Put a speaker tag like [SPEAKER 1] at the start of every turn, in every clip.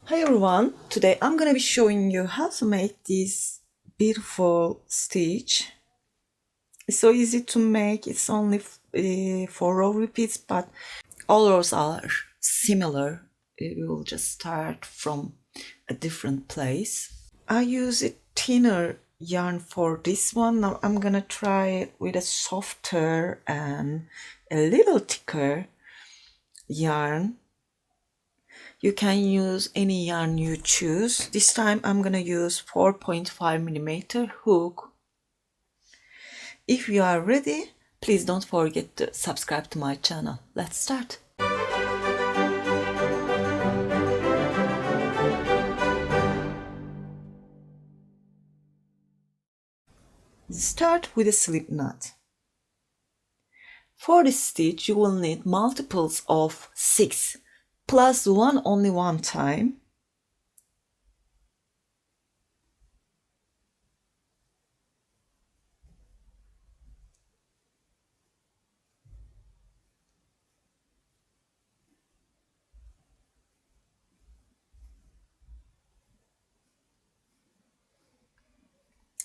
[SPEAKER 1] Hi everyone, today I'm gonna be showing you how to make this beautiful stitch. It's so easy to make, it's only 4 row repeats, but all rows are similar. We will just start from a different place. I use a thinner yarn for this one. Now I'm gonna try it with a softer and a little thicker yarn. You can use any yarn you choose. This time I'm gonna use 4.5mm hook. If you are ready, please don't forget to subscribe to my channel. Let's start. Start with a slip knot. For this stitch you will need multiples of 6 plus 1 only one time.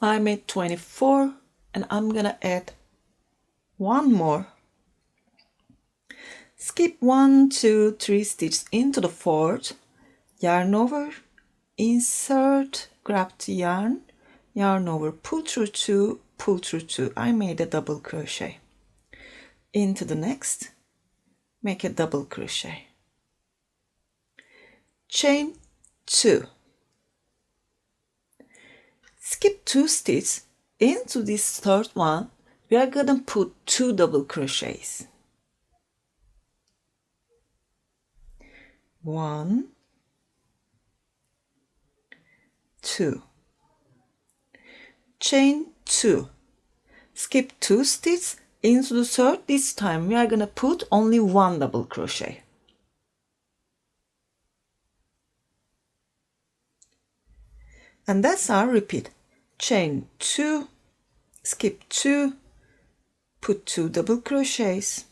[SPEAKER 1] I made 24 and I'm gonna add one more. Skip 1, 2, 3 stitches into the fourth, yarn over, insert, grab the yarn, yarn over, pull through 2, pull through 2. I made a double crochet. Into the next, make a double crochet. Chain 2. Skip 2 stitches into this third one. We are gonna put 2 double crochets. 1, 2. Chain 2. Skip 2 stitches into the third. This time we are gonna put only 1 double crochet. And that's our repeat. Chain 2, skip 2, put 2 double crochets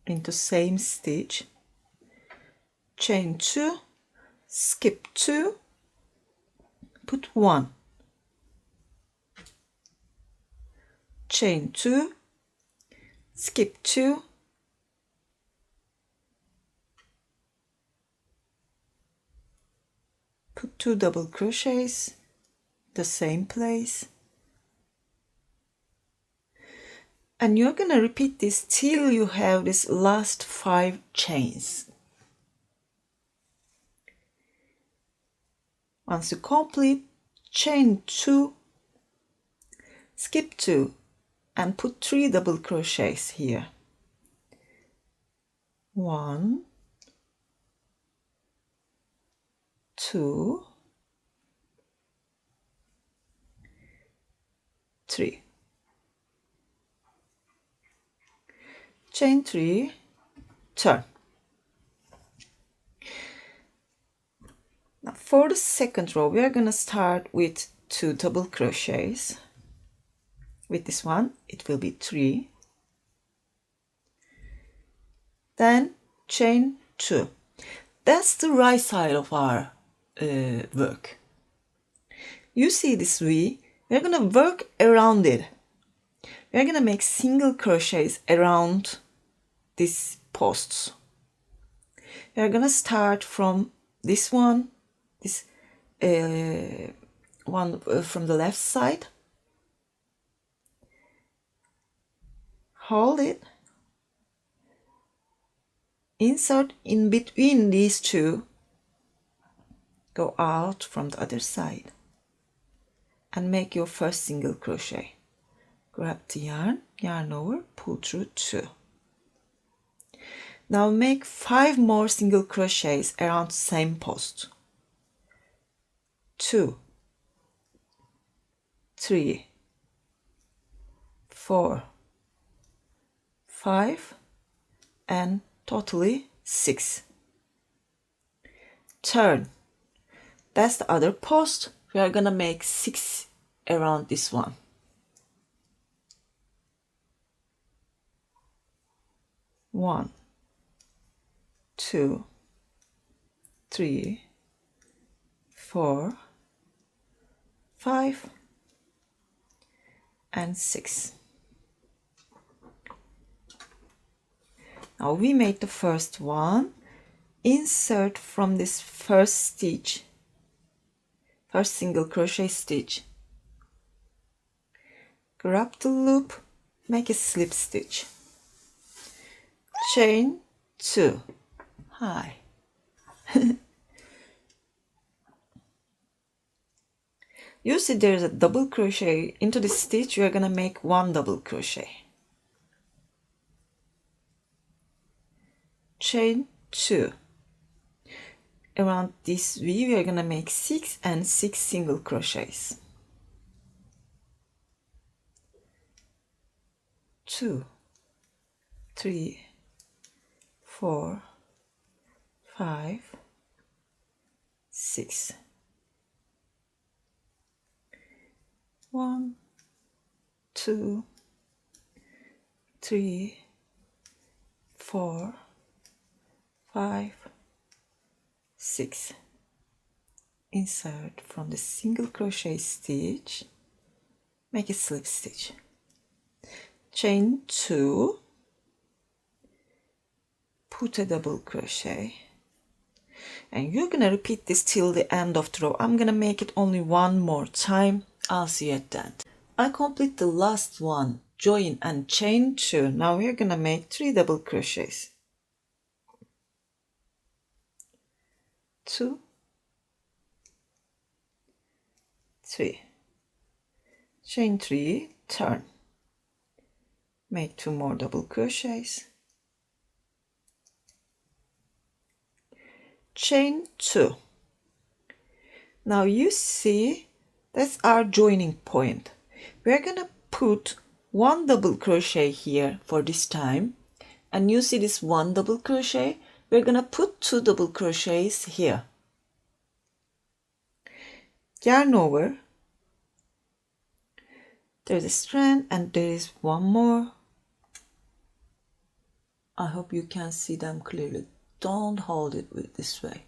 [SPEAKER 1] into same stitch, chain 2, skip 2, put 1, chain 2, skip 2, put 2 double crochets, the same place, and you're gonna repeat this till you have this last 5 chains. Once you complete, chain 2, skip 2, and put 3 double crochets here. 1, 2, 3. Chain 3, turn. Now for the second row we are going to start with 2 double crochets. With this one it will be 3. Then chain 2. That's the right side of our work. You see this V, we're going to work around it. We're going to make single crochets around these posts. We're going to start from this one, this one from the left side. Hold it. Insert in between these two. Go out from the other side. And make your first single crochet. Grab the yarn, yarn over, pull through 2. Now make 5 more single crochets around the same post. 2, 3, 4, 5, and totally 6. Turn. That's the other post. We are gonna make 6 around this one. 1, 2, 3, 4, 5, and 6. Now we made the first one. Insert from this first stitch, first single crochet stitch, grab the loop, make a slip stitch, chain 2. Hi. You see there's a double crochet into this stitch. You're gonna make 1 double crochet, chain 2. Around this V we are gonna make 6 and 6 single crochets, 2, 3, 4, 5, 6. 1, 2, 3, 4, 5, 6. Insert from the single crochet stitch, make a slip stitch, chain 2, put a double crochet, and you're gonna repeat this till the end of the row. I'm gonna make it only one more time. I'll see you at that. I complete the last one, join and chain 2. Now we're gonna make 3 double crochets, 2, 3, chain 3, turn, make 2 more double crochets, chain 2. Now you see that's our joining point. We're gonna put 1 double crochet here for this time, and you see this 1 double crochet, we're gonna put 2 double crochets here, yarn over, there's a strand and there is one more. I hope you can see them clearly. Don't hold it with this way.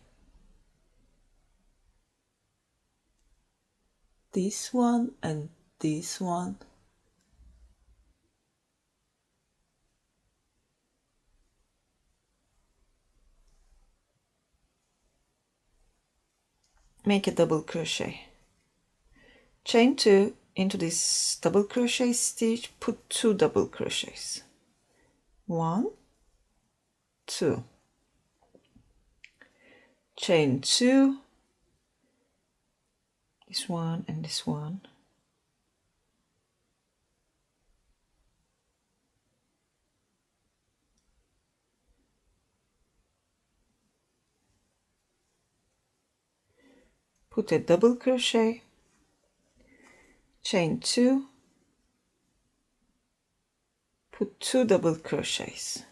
[SPEAKER 1] This one and this one. Make a double crochet, chain 2 into this double crochet stitch, put 2 double crochets, 1, 2, chain 2, this one and this one, put a double crochet, chain 2, put 2 double crochets,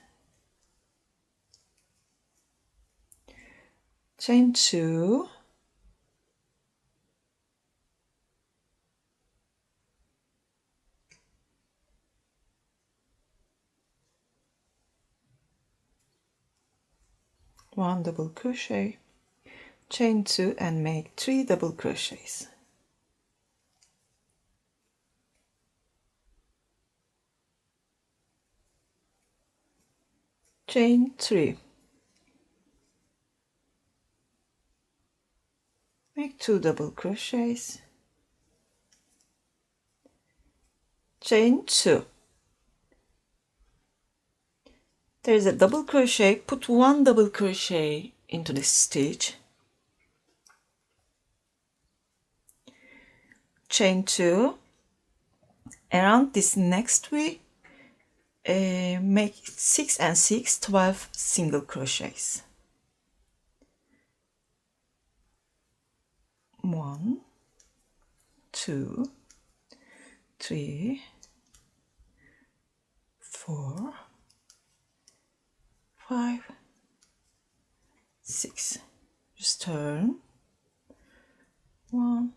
[SPEAKER 1] chain 2, one double crochet, chain 2 and make 3 double crochets, chain 3, make 2 double crochets, chain 2. There is a double crochet, put 1 double crochet into this stitch, chain 2, around this next V make 6 and 6, 12 single crochets, 1, 2, 3, 4, 5, 6. Just turn, 1,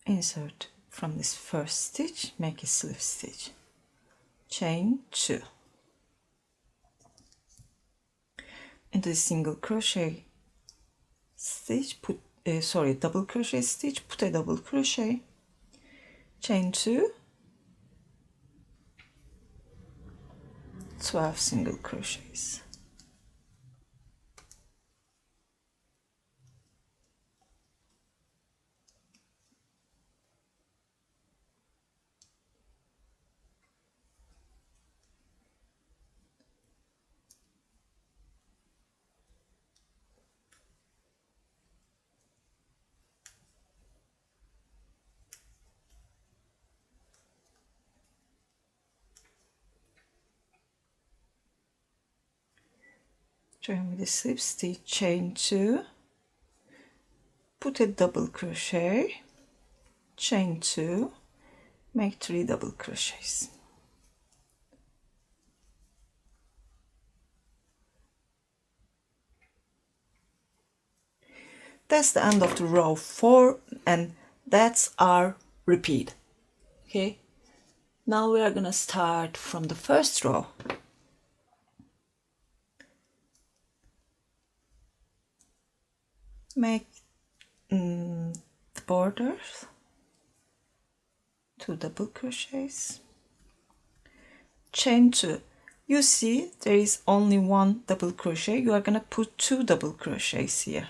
[SPEAKER 1] insert from this first stitch, make a slip stitch, chain 2, into the single crochet stitch, put double crochet stitch, put a double crochet, chain 2, 12 single crochets. Join with a slip stitch, chain 2, put a double crochet, chain 2, make 3 double crochets. That's the end of the row 4, and that's our repeat. Okay, now we are gonna start from the first row. Make the borders, 2 double crochets, chain 2. You see there is only 1 double crochet. You are gonna put 2 double crochets here,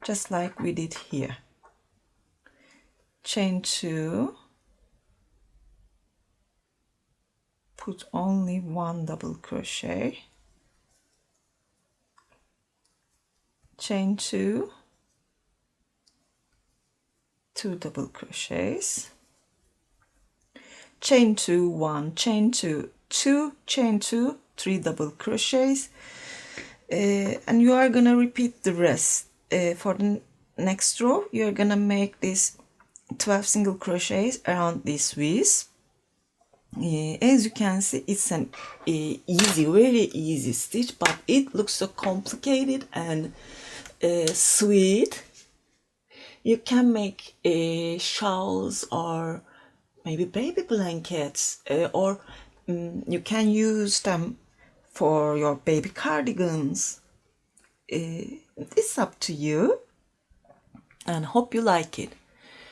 [SPEAKER 1] just like we did here. Chain 2, put only 1 double crochet, chain 2, 2 double crochets, chain 2, 1, chain 2, 2, chain 2, 3 double crochets, and you are gonna repeat the rest. For the next row, you are gonna make this 12 single crochets around this wisp. As you can see, it's an easy, very easy stitch, but it looks so complicated and sweet. You can make shawls or maybe baby blankets, or you can use them for your baby cardigans. It's up to you, and hope you like it.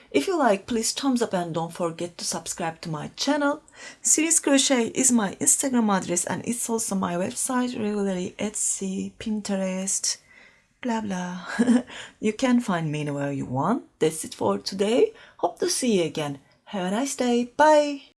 [SPEAKER 1] If you like, please thumbs up and don't forget to subscribe to my channel. Sirin Crochet is my Instagram address, and it's also my website, regularly Etsy, Pinterest, blah blah. You can find me anywhere you want. That's it for today. Hope to see you again. Have a nice day. Bye.